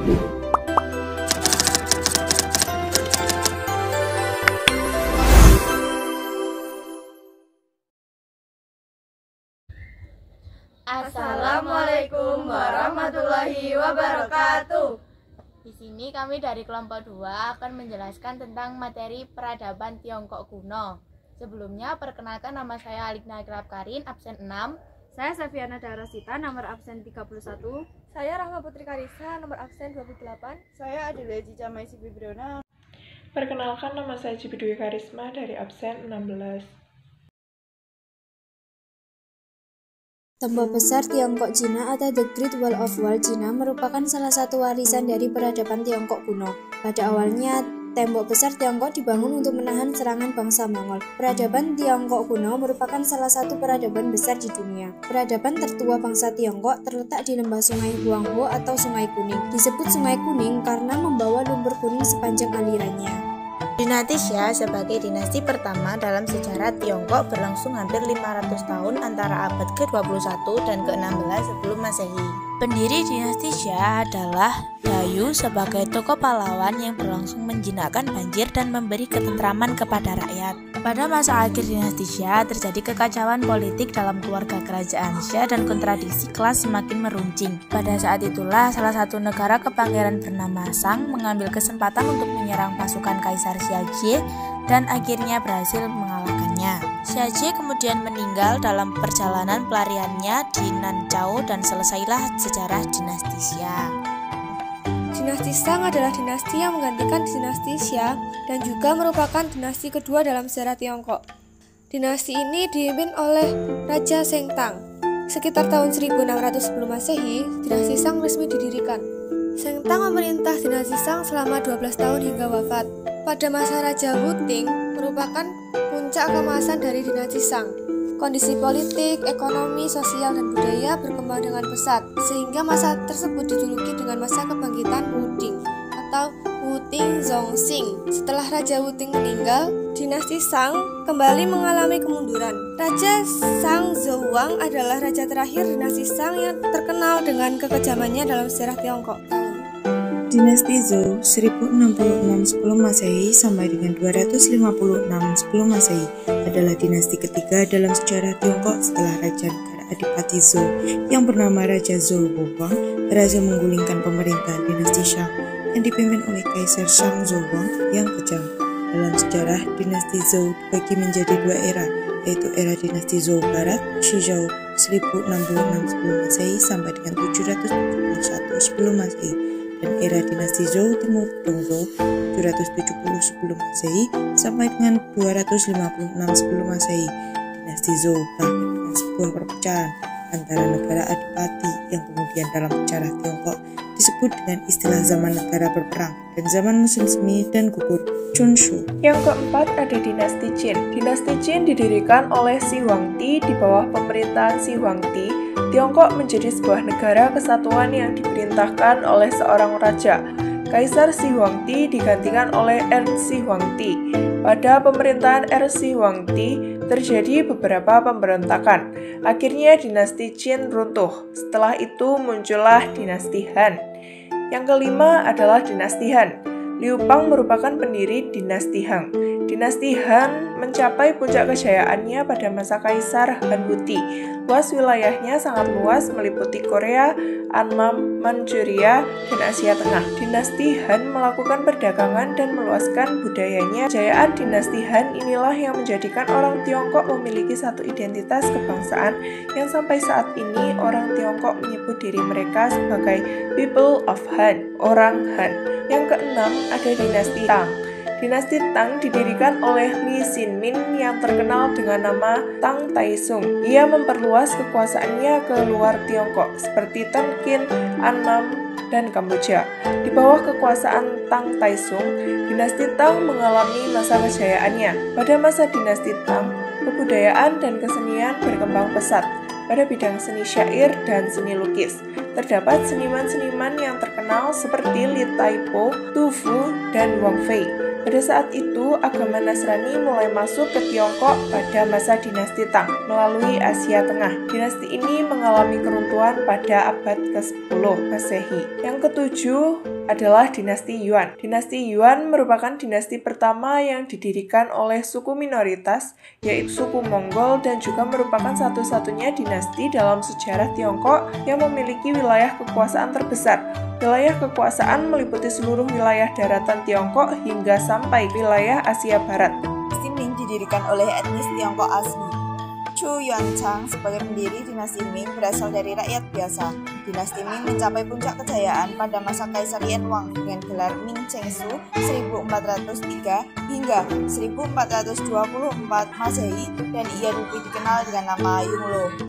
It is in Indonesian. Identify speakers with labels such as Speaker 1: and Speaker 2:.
Speaker 1: Assalamualaikum warahmatullahi wabarakatuh.
Speaker 2: Di sini kami dari kelompok 2 akan menjelaskan tentang materi peradaban Tiongkok kuno. Sebelumnya, perkenalkan nama saya Alikna Ikrab Karin, absen 6.
Speaker 3: Saya Safiana Darasita, nomor absen 31.
Speaker 4: Saya Rahma Putri Karisa, nomor absen 28.
Speaker 1: Saya Adela Cica Maisi Bibriona.
Speaker 5: Perkenalkan, nama saya Cibidwi Karisma dari absen 16.
Speaker 6: Tembok besar Tiongkok Cina atau The Great Wall of Wall Cina merupakan salah satu warisan dari peradaban Tiongkok kuno. Pada awalnya, tembok besar Tiongkok dibangun untuk menahan serangan bangsa Mongol. Peradaban Tiongkok kuno merupakan salah satu peradaban besar di dunia. Peradaban tertua bangsa Tiongkok terletak di lembah Sungai Huanghe atau Sungai Kuning. Disebut Sungai Kuning karena membawa lumpur kuning sepanjang alirannya.
Speaker 2: Dinasti Xia sebagai dinasti pertama dalam sejarah Tiongkok berlangsung hampir 500 tahun antara abad ke-21 dan ke-16 sebelum Masehi. Pendiri dinasti Xia adalah Dayu sebagai tokoh pahlawan yang berlangsung menjinakkan banjir dan memberi ketentraman kepada rakyat. Pada masa akhir dinasti Xia terjadi kekacauan politik dalam keluarga kerajaan Xia dan kontradiksi kelas semakin meruncing. Pada saat itulah salah satu negara kepangeran bernama Shang mengambil kesempatan untuk menyerang pasukan Kaisar Xiaojie dan akhirnya berhasil mengalahkannya. Xiaojie kemudian meninggal dalam perjalanan pelariannya di Nanzhao dan selesailah sejarah dinasti Xia.
Speaker 4: Dinasti Shang adalah dinasti yang menggantikan dinasti Xia dan juga merupakan dinasti kedua dalam sejarah Tiongkok. Dinasti ini dipimpin oleh Raja Zheng Tang. Sekitar tahun 1600 sebelum Masehi, dinasti Shang resmi didirikan. Zheng Tang memerintah dinasti Shang selama 12 tahun hingga wafat. Pada masa Raja Wu Ting merupakan puncak keemasan dari dinasti Shang. Kondisi politik, ekonomi, sosial, dan budaya berkembang dengan pesat, sehingga masa tersebut dijuluki dengan masa kebangkitan Wu Ting atau Wu Ting Zongxing. Setelah Raja Wu Ting meninggal, dinasti Shang kembali mengalami kemunduran. Raja Shang Zhuang adalah raja terakhir dinasti Shang yang terkenal dengan kekejamannya dalam sejarah Tiongkok.
Speaker 7: Dinasti Zhou 1066 sebelum Masehi sampai dengan 256 sebelum Masehi adalah dinasti ketiga dalam sejarah Tiongkok setelah Raja Negara Adipati Zhou yang bernama Raja Zhou Wuwang berhasil menggulingkan pemerintahan dinasti Shang yang dipimpin oleh Kaisar Shang Zhuang yang kejam. Dalam sejarah, dinasti Zhou dibagi menjadi dua era, yaitu era dinasti Zhou Barat Shizhou 1066 sebelum Masehi sampai dengan 771 sebelum Masehi, dan era dinasti Zhou Timur Dongzhou 770 sebelum Masehi sampai dengan 256 sebelum Masehi. Dinasti Zhou berakhir dengan sebuah perpecahan antara negara adipati yang kemudian dalam sejarah Tiongkok disebut dengan istilah zaman negara berperang dan zaman musim semi dan gugur Chunshu.
Speaker 5: Yang keempat ada dinasti Qin. Dinasti Qin didirikan oleh Shi Huangdi di bawah pemerintahan Shi Huangdi. Tiongkok menjadi sebuah negara kesatuan yang diperintahkan oleh seorang raja. Kaisar Shi Huangdi digantikan oleh Shi Huangdi. Pada pemerintahan Shi Huangdi terjadi beberapa pemberontakan. Akhirnya dinasti Qin runtuh. Setelah itu muncullah dinasti Han. Yang kelima adalah dinasti Han. Liu Bang merupakan pendiri dinasti Han. Dinasti Han mencapai puncak kejayaannya pada masa Kaisar Han Wuti. Luas wilayahnya sangat luas meliputi Korea, Annam, Manchuria, dan Asia Tengah. Dinasti Han melakukan perdagangan dan meluaskan budayanya. Kejayaan dinasti Han inilah yang menjadikan orang Tiongkok memiliki satu identitas kebangsaan yang sampai saat ini orang Tiongkok menyebut diri mereka sebagai People of Han, orang Han. Yang keenam ada dinasti Tang. Dinasti Tang didirikan oleh Li Xinmin yang terkenal dengan nama Tang Taisung. Ia memperluas kekuasaannya ke luar Tiongkok seperti Tonkin, Annam, dan Kamboja. Di bawah kekuasaan Tang Taisung, dinasti Tang mengalami masa kejayaannya. Pada masa dinasti Tang, kebudayaan dan kesenian berkembang pesat. Pada bidang seni syair dan seni lukis, terdapat seniman-seniman yang terkenal seperti Li Taipo, Tu Fu, dan Wang Fei. Pada saat itu, agama Nasrani mulai masuk ke Tiongkok pada masa dinasti Tang melalui Asia Tengah. Dinasti ini mengalami keruntuhan pada abad ke-10 Masehi. Yang ketujuh adalah dinasti Yuan. Dinasti Yuan merupakan dinasti pertama yang didirikan oleh suku minoritas, yaitu suku Mongol, dan juga merupakan satu-satunya dinasti dalam sejarah Tiongkok yang memiliki wilayah kekuasaan terbesar. Wilayah kekuasaan meliputi seluruh wilayah daratan Tiongkok hingga sampai wilayah Asia Barat.
Speaker 2: Dinasti Ming didirikan oleh etnis Tiongkok asli. Chu Yuanchang sebagai pendiri dinasti Ming berasal dari rakyat biasa. Dinasti Ming mencapai puncak kejayaan pada masa Kaisar Yan Wang dengan gelar Ming Chengsu 1403 hingga 1424 Masehi, dan ia lebih dikenal dengan nama Yongle.